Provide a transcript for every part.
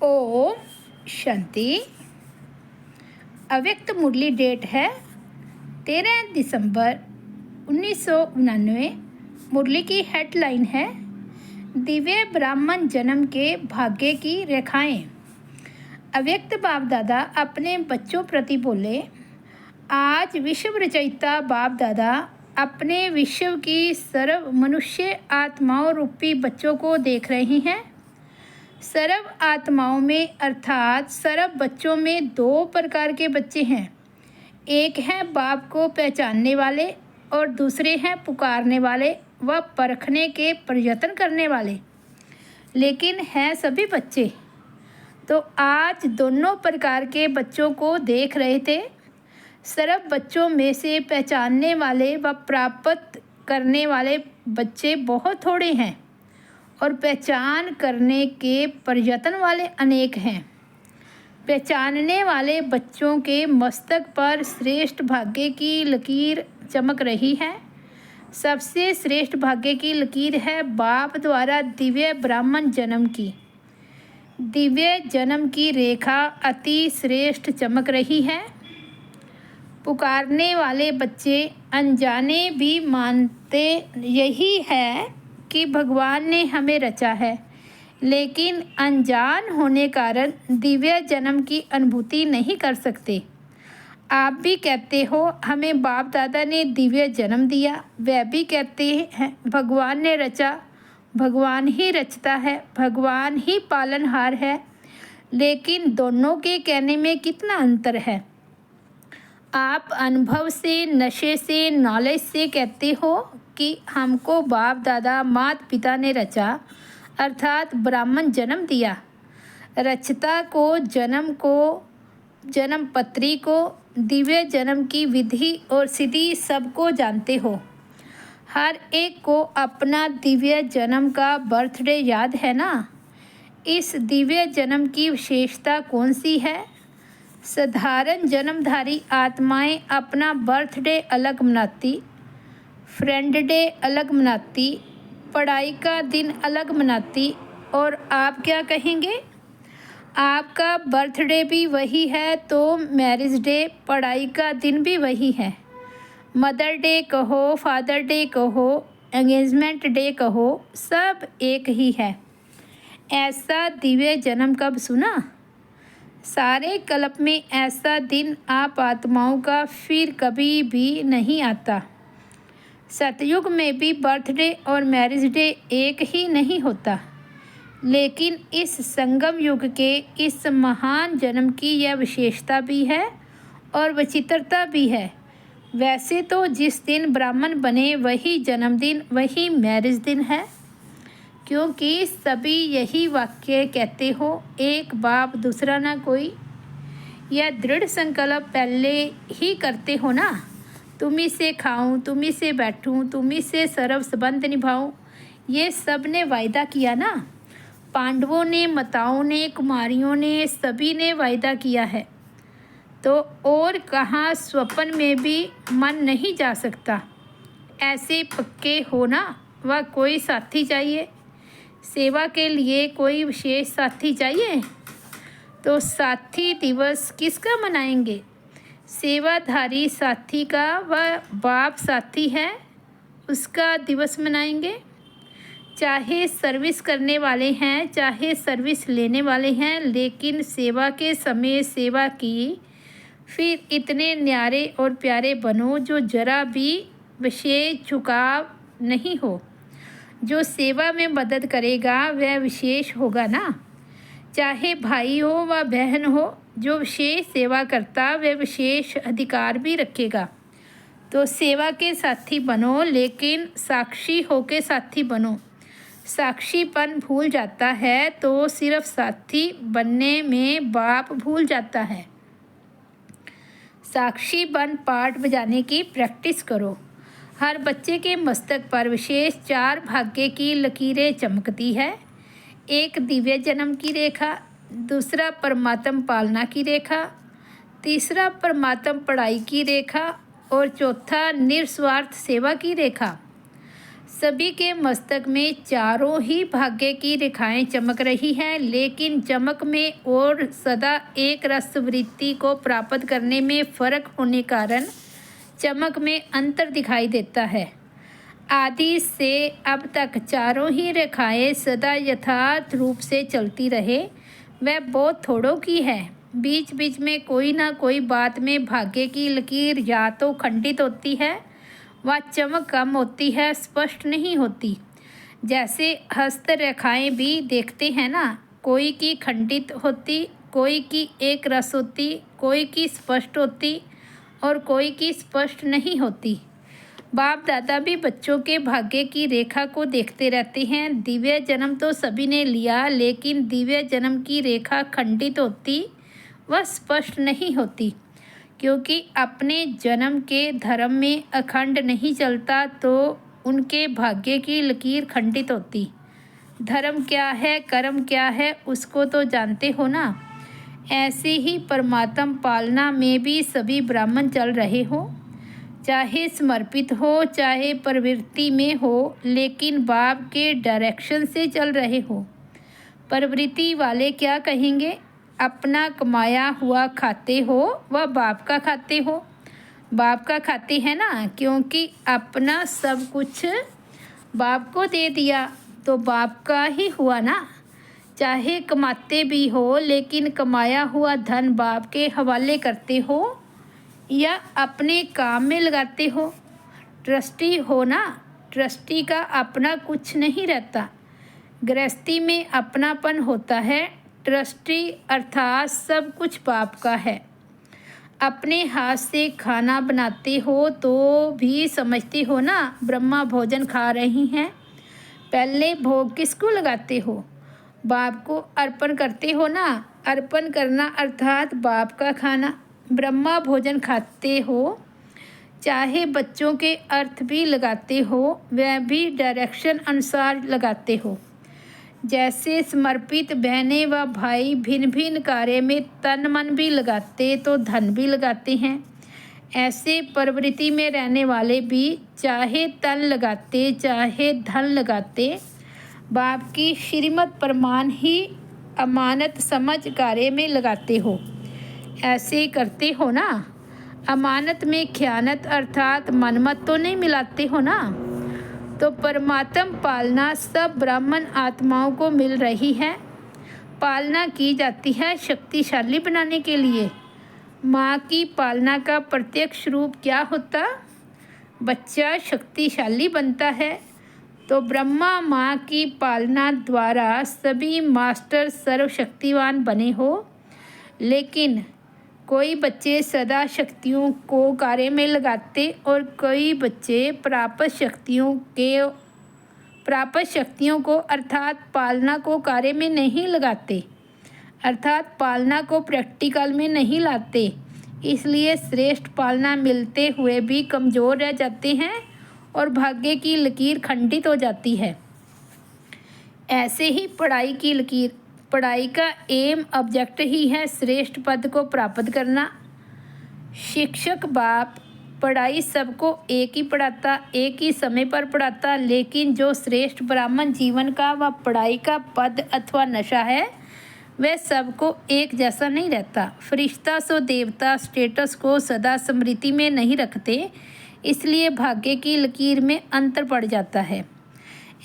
ओम शांति। अव्यक्त मुरली डेट है 13 दिसंबर 1999। मुरली की हेडलाइन है दिव्य ब्राह्मण जन्म के भाग्य की रेखाएं। अव्यक्त बाप दादा अपने बच्चों प्रति बोले, आज विश्व रचयिता बाप दादा अपने विश्व की सर्व मनुष्य आत्माओं रूपी बच्चों को देख रहे हैं। सर्व आत्माओं में अर्थात सर्व बच्चों में दो प्रकार के बच्चे हैं। एक है बाप को पहचानने वाले और दूसरे हैं पुकारने वाले व परखने के प्रयत्न करने वाले, लेकिन हैं सभी बच्चे। तो आज दोनों प्रकार के बच्चों को देख रहे थे। सर्व बच्चों में से पहचानने वाले व प्राप्त करने वाले बच्चे बहुत थोड़े हैं और पहचान करने के प्रयत्न वाले अनेक हैं। पहचानने वाले बच्चों के मस्तक पर श्रेष्ठ भाग्य की लकीर चमक रही है। सबसे श्रेष्ठ भाग्य की लकीर है बाप द्वारा दिव्य ब्राह्मण जन्म की। दिव्य जन्म की रेखा अति श्रेष्ठ चमक रही है। पुकारने वाले बच्चे अनजाने भी मानते यही है कि भगवान ने हमें रचा है, लेकिन अनजान होने कारण दिव्य जन्म की अनुभूति नहीं कर सकते। आप भी कहते हो हमें बाप दादा ने दिव्य जन्म दिया, वह भी कहते हैं भगवान ने रचा। भगवान ही रचता है, भगवान ही पालनहार है, लेकिन दोनों के कहने में कितना अंतर है। आप अनुभव से, नशे से, नॉलेज से कहते हो कि हमको बाप दादा माता पिता ने रचा, अर्थात ब्राह्मण जन्म दिया। रचता को, जन्म पत्री को, दिव्य जन्म की विधि और सिद्धि सबको जानते हो। हर एक को अपना दिव्य जन्म का बर्थडे याद है ना। इस दिव्य जन्म की विशेषता कौन सी है? साधारण जन्मधारी आत्माएं अपना बर्थडे अलग मनाती, फ्रेंड डे अलग मनाती, पढ़ाई का दिन अलग मनाती, और आप क्या कहेंगे? आपका बर्थडे भी वही है तो मैरिज डे, पढ़ाई का दिन भी वही है। मदर डे कहो, फादर डे कहो, एंगेजमेंट डे कहो, सब एक ही है। ऐसा दिव्य जन्म कब सुना? सारे कल्प में ऐसा दिन आप आत्माओं का फिर कभी भी नहीं आता। सतयुग में भी बर्थडे और मैरिज डे एक ही नहीं होता, लेकिन इस संगम युग के इस महान जन्म की यह विशेषता भी है और विचित्रता भी है। वैसे तो जिस दिन ब्राह्मण बने वही जन्मदिन, वही मैरिज दिन है, क्योंकि सभी यही वाक्य कहते हो, एक बाप दूसरा ना कोई। यह दृढ़ संकल्प पहले ही करते हो ना, तुम्ही से खाऊं, तुम्ही से बैठूं, तुम्ही से सर्व संबंध निभाऊं, ये सब ने वायदा किया ना। पांडवों ने, माताओं ने, कुमारियों ने, सभी ने वायदा किया है। तो और कहाँ स्वप्न में भी मन नहीं जा सकता। ऐसे पक्के हो ना। वह कोई साथी चाहिए, सेवा के लिए कोई विशेष साथी चाहिए। तो साथी दिवस किसका मनाएंगे? सेवाधारी साथी का। वह बाप साथी है, उसका दिवस मनाएंगे। चाहे सर्विस करने वाले हैं, चाहे सर्विस लेने वाले हैं, लेकिन सेवा के समय सेवा की। फिर इतने न्यारे और प्यारे बनो जो जरा भी विशेष झुकाव नहीं हो। जो सेवा में मदद करेगा वह विशेष होगा ना। चाहे भाई हो व बहन हो, जो विशेष सेवा करता वह विशेष अधिकार भी रखेगा। तो सेवा के साथी बनो, लेकिन साक्षी होके साथी बनो। साक्षीपन भूल जाता है तो सिर्फ साथी बनने में बाप भूल जाता है। साक्षी बन पाठ बजाने की प्रैक्टिस करो। हर बच्चे के मस्तक पर विशेष 4 भाग्य की लकीरें चमकती है। एक दिव्य जन्म की रेखा, दूसरा परमात्म पालना की रेखा, तीसरा परमात्म पढ़ाई की रेखा और चौथा निस्वार्थ सेवा की रेखा। सभी के मस्तक में चारों ही भाग्य की रेखाएं चमक रही हैं, लेकिन चमक में और सदा एक रस वृत्ति को प्राप्त करने में फर्क होने कारण चमक में अंतर दिखाई देता है। आदि से अब तक चारों ही रेखाएं सदा यथार्थ रूप से चलती रहे, वह बहुत थोड़ों की है। बीच बीच में कोई ना कोई बात में भाग्य की लकीर या तो खंडित होती है व चमक कम होती है, स्पष्ट नहीं होती। जैसे हस्त रेखाएं भी देखते हैं ना, कोई की खंडित होती, कोई की एक रस होती, कोई की स्पष्ट होती और कोई की स्पष्ट नहीं होती। बाप दादा भी बच्चों के भाग्य की रेखा को देखते रहते हैं। दिव्य जन्म तो सभी ने लिया, लेकिन दिव्य जन्म की रेखा खंडित होती व स्पष्ट नहीं होती, क्योंकि अपने जन्म के धर्म में अखंड नहीं चलता तो उनके भाग्य की लकीर खंडित होती। धर्म क्या है, कर्म क्या है, उसको तो जानते हो ना। ऐसे ही परमात्म पालना में भी सभी ब्राह्मण चल रहे हो, चाहे समर्पित हो चाहे प्रवृत्ति में हो, लेकिन बाप के डायरेक्शन से चल रहे हो। प्रवृत्ति वाले क्या कहेंगे, अपना कमाया हुआ खाते हो व बाप का खाते हो। बाप का खाते हैं ना, क्योंकि अपना सब कुछ बाप को दे दिया तो बाप का ही हुआ ना। चाहे कमाते भी हो, लेकिन कमाया हुआ धन बाप के हवाले करते हो या अपने काम में लगाते हो। ट्रस्टी हो ना, ट्रस्टी का अपना कुछ नहीं रहता। गृहस्थी में अपनापन होता है। ट्रस्टी अर्थात सब कुछ बाप का है। अपने हाथ से खाना बनाते हो तो भी समझते हो ना, ब्रह्मा भोजन खा रही हैं। पहले भोग किसको लगाते हो, बाप को अर्पण करते हो ना। अर्पण करना अर्थात बाप का खाना। ब्रह्मा भोजन खाते हो, चाहे बच्चों के अर्थ भी लगाते हो, वह भी डायरेक्शन अनुसार लगाते हो। जैसे समर्पित बहनें व भाई भिन्न भिन्न कार्य में तन मन भी लगाते तो धन भी लगाते हैं, ऐसे प्रवृत्ति में रहने वाले भी चाहे तन लगाते चाहे धन लगाते, बाप की श्रीमत प्रमाण ही अमानत समझ कार्य में लगाते हो। ऐसे करते हो ना। अमानत में खयानत अर्थात मनमत तो नहीं मिलाते हो ना। तो परमात्म पालना सब ब्राह्मण आत्माओं को मिल रही है। पालना की जाती है शक्तिशाली बनाने के लिए। माँ की पालना का प्रत्यक्ष रूप क्या होता, बच्चा शक्तिशाली बनता है। तो ब्रह्मा माँ की पालना द्वारा सभी मास्टर सर्वशक्तिवान बने हो, लेकिन कोई बच्चे सदा शक्तियों को कार्य में लगाते और कई बच्चे प्राप्त शक्तियों को अर्थात पालना को कार्य में नहीं लगाते, अर्थात पालना को प्रैक्टिकल में नहीं लाते। इसलिए श्रेष्ठ पालना मिलते हुए भी कमज़ोर रह जाते हैं और भाग्य की लकीर खंडित हो जाती है। ऐसे ही पढ़ाई की लकीर, पढ़ाई का एम ऑब्जेक्ट ही है श्रेष्ठ पद को प्राप्त करना। शिक्षक बाप पढ़ाई सबको एक ही पढ़ाता, एक ही समय पर पढ़ाता, लेकिन जो श्रेष्ठ ब्राह्मण जीवन का व पढ़ाई का पद अथवा नशा है वह सबको एक जैसा नहीं रहता। फरिश्ता सो देवता स्टेटस को सदा स्मृति में नहीं रखते, इसलिए भाग्य की लकीर में अंतर पड़ जाता है।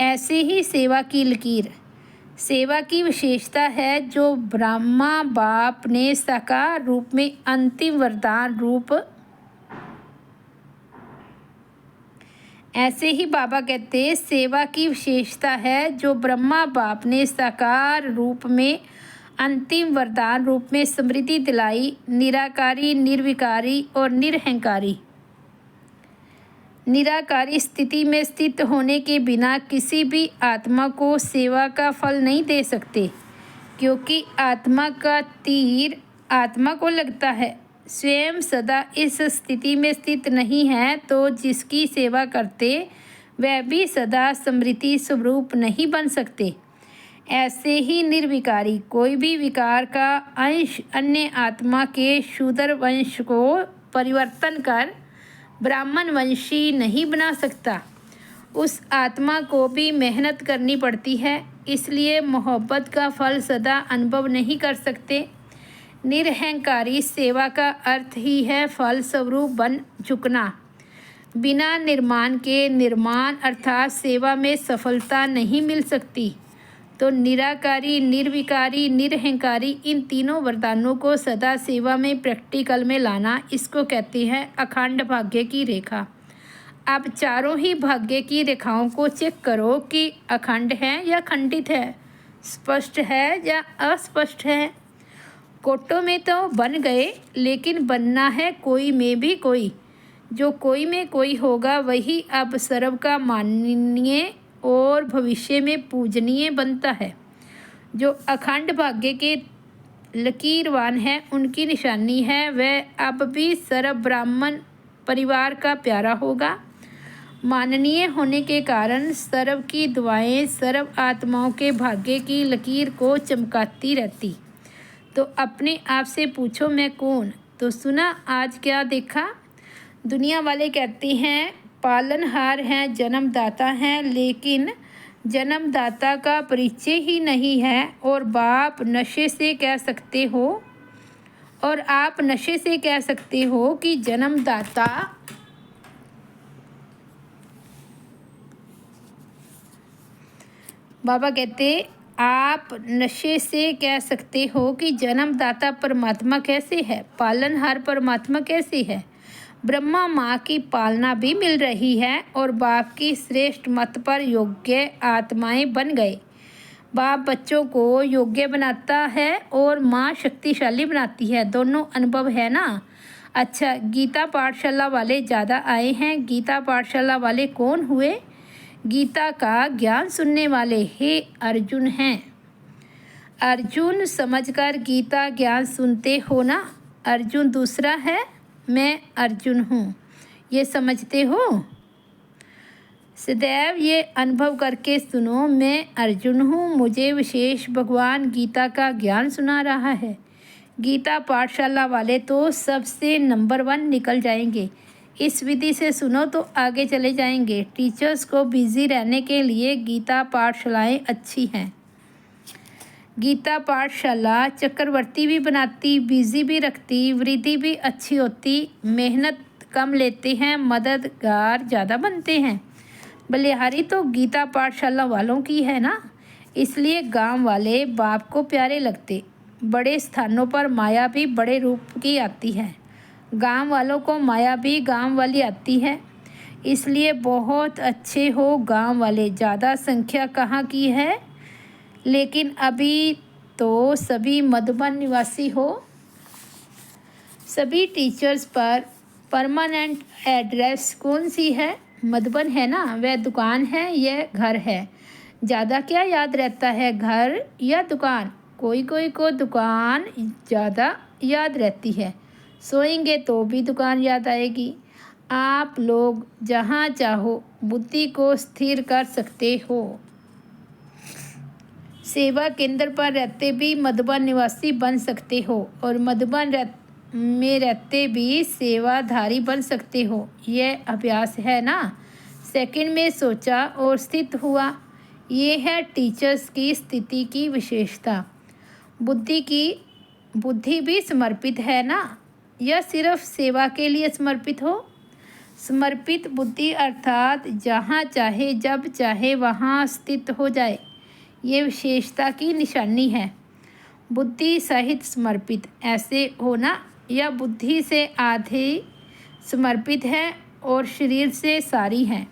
ऐसे ही सेवा की लकीर, सेवा की विशेषता है जो ब्रह्मा बाप ने साकार रूप में अंतिम वरदान रूप, ऐसे ही बाबा कहते सेवा की विशेषता है जो ब्रह्मा बाप ने साकार रूप में अंतिम वरदान रूप में स्मृति दिलाई। निराकारी, निर्विकारी और निरहंकारी। निराकारी स्थिति में स्थित होने के बिना किसी भी आत्मा को सेवा का फल नहीं दे सकते, क्योंकि आत्मा का तीर आत्मा को लगता है। स्वयं सदा इस स्थिति में स्थित नहीं है तो जिसकी सेवा करते वह भी सदा स्मृति स्वरूप नहीं बन सकते। ऐसे ही निर्विकारी, कोई भी विकार का अंश अन्य आत्मा के शूद्र वंश को परिवर्तन कर ब्राह्मण वंशी नहीं बना सकता। उस आत्मा को भी मेहनत करनी पड़ती है, इसलिए मोहब्बत का फल सदा अनुभव नहीं कर सकते। निरहंकारी सेवा का अर्थ ही है फल स्वरूप बन झुकना। बिना निर्माण के निर्माण अर्थात सेवा में सफलता नहीं मिल सकती। तो निराकारी, निर्विकारी, निरहंकारी, इन तीनों वरदानों को सदा सेवा में प्रैक्टिकल में लाना, इसको कहते हैं अखंड भाग्य की रेखा। अब चारों ही भाग्य की रेखाओं को चेक करो कि अखंड है या खंडित है, स्पष्ट है या अस्पष्ट है। कोटों में तो बन गए, लेकिन बनना है कोई में भी कोई। जो कोई में कोई होगा वही अब सर्व का माननीय और भविष्य में पूजनीय बनता है। जो अखंड भाग्य के लकीरवान हैं, उनकी निशानी है वह अब भी सर्व ब्राह्मण परिवार का प्यारा होगा। माननीय होने के कारण सर्व की दुआएं सर्व आत्माओं के भाग्य की लकीर को चमकाती रहती। तो अपने आप से पूछो, मैं कौन? तो सुना आज क्या देखा? दुनिया वाले कहते हैं पालनहार हैं, जन्मदाता हैं, लेकिन जन्मदाता का परिचय ही नहीं है। और बाप नशे से कह सकते हो, और आप नशे से कह सकते हो कि जन्मदाता बाबा कहते आप नशे से कह सकते हो कि जन्मदाता परमात्मा कैसे है, पालनहार परमात्मा कैसे है। ब्रह्मा माँ की पालना भी मिल रही है और बाप की श्रेष्ठ मत पर योग्य आत्माएं बन गए। बाप बच्चों को योग्य बनाता है और माँ शक्तिशाली बनाती है। दोनों अनुभव है ना। अच्छा, गीता पाठशाला वाले ज़्यादा आए हैं। गीता पाठशाला वाले कौन हुए? गीता का ज्ञान सुनने वाले हे अर्जुन हैं। अर्जुन समझकर गीता ज्ञान सुनते हो ना। अर्जुन दूसरा है, मैं अर्जुन हूँ, ये समझते हो। सदैव ये अनुभव करके सुनो, मैं अर्जुन हूँ, मुझे विशेष भगवान गीता का ज्ञान सुना रहा है। गीता पाठशाला वाले तो सबसे नंबर 1 निकल जाएंगे। इस विधि से सुनो तो आगे चले जाएंगे। टीचर्स को बिजी रहने के लिए गीता पाठशालाएँ अच्छी हैं। गीता पाठशाला चक्रवर्ती भी बनाती, बिजी भी रखती, वृद्धि भी अच्छी होती, मेहनत कम लेते हैं, मददगार ज़्यादा बनते हैं। बलिहारी तो गीता पाठशाला वालों की है ना, इसलिए गांव वाले बाप को प्यारे लगते। बड़े स्थानों पर माया भी बड़े रूप की आती है। गांव वालों को माया भी गांव वाली आती है, इसलिए बहुत अच्छे हो गांव वाले। ज़्यादा संख्या कहाँ की है, लेकिन अभी तो सभी मधुबन निवासी हो। सभी टीचर्स पर परमानेंट एड्रेस कौन सी है? मधुबन है ना। वह दुकान है, यह घर है। ज़्यादा क्या याद रहता है, घर या दुकान? कोई कोई को दुकान ज़्यादा याद रहती है। सोएंगे तो भी दुकान याद आएगी। आप लोग जहाँ चाहो बुद्धि को स्थिर कर सकते हो। सेवा केंद्र पर रहते भी मधुबन निवासी बन सकते हो और मधुबन में रहते भी सेवाधारी बन सकते हो। यह अभ्यास है ना। सेकंड में सोचा और स्थित हुआ। ये है टीचर्स की स्थिति की विशेषता। बुद्धि भी समर्पित है ना, या सिर्फ सेवा के लिए समर्पित हो? समर्पित बुद्धि अर्थात जहाँ चाहे जब चाहे वहाँ स्थित हो जाए, ये विशेषता की निशानी है। बुद्धि सहित समर्पित ऐसे होना, या बुद्धि से आधे समर्पित है और शरीर से सारी है।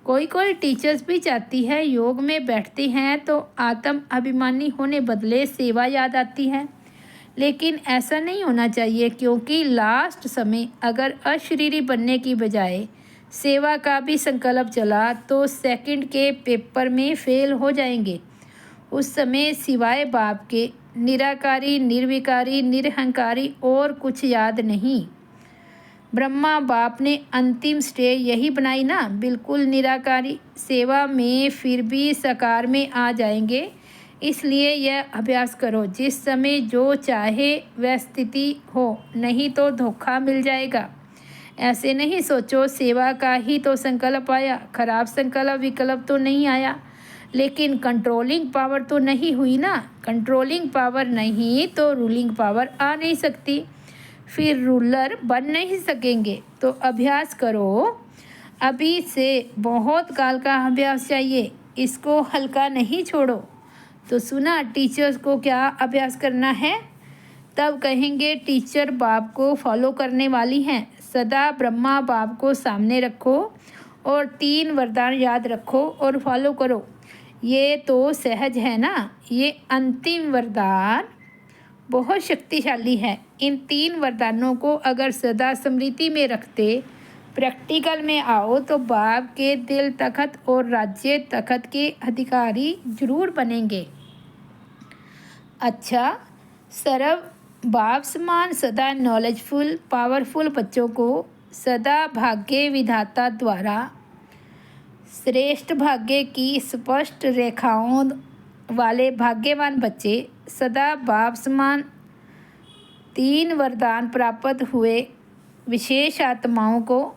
कोई कोई टीचर्स भी चाहती है योग में बैठते हैं तो आत्म अभिमानी होने बदले सेवा याद आती है, लेकिन ऐसा नहीं होना चाहिए, क्योंकि लास्ट समय अगर अशरीरी बनने की बजाय सेवा का भी संकल्प चला तो सेकंड के पेपर में फेल हो जाएंगे। उस समय सिवाय बाप के निराकारी, निर्विकारी, निरहंकारी और कुछ याद नहीं। ब्रह्मा बाप ने अंतिम स्टे यही बनाई ना, बिल्कुल निराकारी। सेवा में फिर भी साकार में आ जाएंगे। इसलिए यह अभ्यास करो, जिस समय जो चाहे वह स्थिति हो, नहीं तो धोखा मिल जाएगा। ऐसे नहीं सोचो सेवा का ही तो संकल्प आया, खराब संकल्प विकल्प तो नहीं आया। लेकिन कंट्रोलिंग पावर तो नहीं हुई ना। कंट्रोलिंग पावर नहीं तो रूलिंग पावर आ नहीं सकती, फिर रूलर बन नहीं सकेंगे। तो अभ्यास करो, अभी से बहुत काल का अभ्यास चाहिए, इसको हल्का नहीं छोड़ो। तो सुना टीचर्स को क्या अभ्यास करना है? तब कहेंगे टीचर बाप को फॉलो करने वाली हैं। सदा ब्रह्मा बाप को सामने रखो और 3 वरदान याद रखो और फॉलो करो। ये तो सहज है ना। ये अंतिम वरदान बहुत शक्तिशाली है। इन 3 वरदानों को अगर सदा स्मृति में रखते प्रैक्टिकल में आओ तो बाप के दिल तखत और राज्य तखत के अधिकारी जरूर बनेंगे। अच्छा, सर्व बाप समान सदा नॉलेजफुल पावरफुल बच्चों को सदा भाग्य विधाता द्वारा श्रेष्ठ भाग्य की स्पष्ट रेखाओं वाले भाग्यवान बच्चे, सदा बाप समान 3 वरदान प्राप्त हुए विशेष आत्माओं को,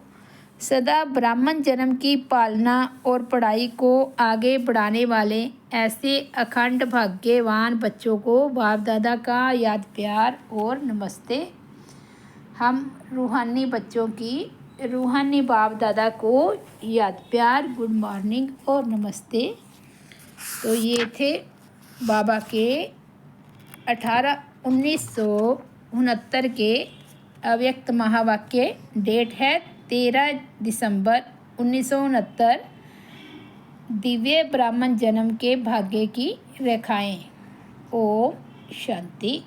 सदा ब्राह्मण जन्म की पालना और पढ़ाई को आगे बढ़ाने वाले ऐसे अखंड भाग्यवान बच्चों को बाप दादा का याद प्यार और नमस्ते। हम रूहानी बच्चों की रूहानी बाप दादा को याद प्यार, गुड मॉर्निंग और नमस्ते। तो ये थे बाबा के 1969 के अव्यक्त महावाक्य। डेट है 13 दिसंबर 1969। दिव्य ब्राह्मण जन्म के भाग्य की रेखाएं। ओम शांति।